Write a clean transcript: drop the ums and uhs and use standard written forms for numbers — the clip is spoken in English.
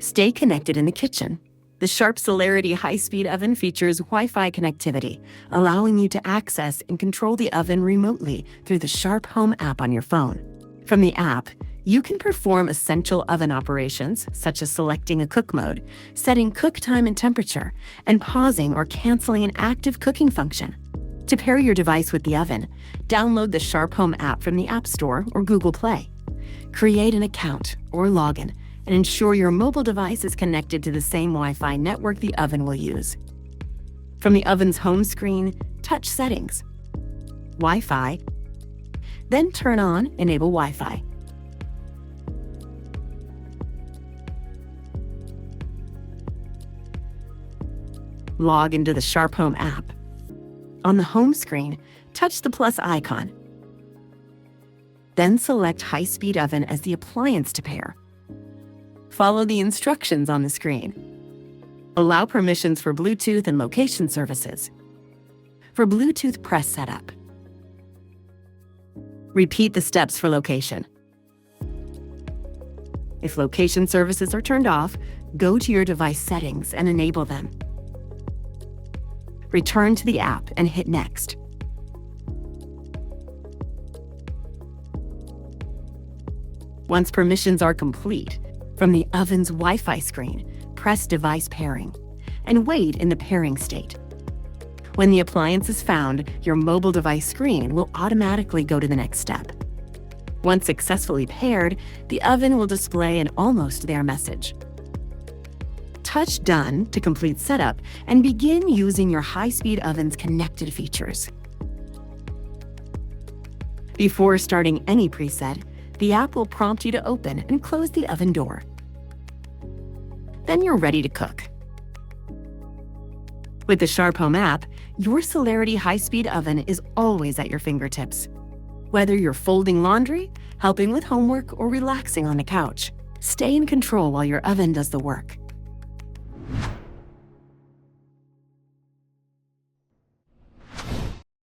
Stay connected in the kitchen. The Sharp Celerity High-Speed Oven features Wi-Fi connectivity, allowing you to access and control the oven remotely through the Sharp Home app on your phone. From the app, you can perform essential oven operations, such as selecting a cook mode, setting cook time and temperature, and pausing or canceling an active cooking function. To pair your device with the oven, download the Sharp Home app from the App Store or Google Play. Create an account or login and ensure your mobile device is connected to the same Wi-Fi network the oven will use. From the oven's home screen, touch Settings, Wi-Fi, then turn on Enable Wi-Fi. Log into the Sharp Home app. On the home screen, touch the plus icon. Then select High-Speed Oven as the appliance to pair. Follow the instructions on the screen. Allow permissions for Bluetooth and location services. For Bluetooth, press Setup. Repeat the steps for location. If location services are turned off, go to your device settings and enable them. Return to the app and hit Next. Once permissions are complete, from the oven's Wi-Fi screen, press Device Pairing and wait in the pairing state. When the appliance is found, your mobile device screen will automatically go to the next step. Once successfully paired, the oven will display an Almost There message. Touch Done to complete setup and begin using your high-speed oven's connected features. Before starting any preset, the app will prompt you to open and close the oven door. Then you're ready to cook. With the Sharp Home app, your Celerity High-Speed Oven is always at your fingertips. Whether you're folding laundry, helping with homework, or relaxing on the couch, stay in control while your oven does the work.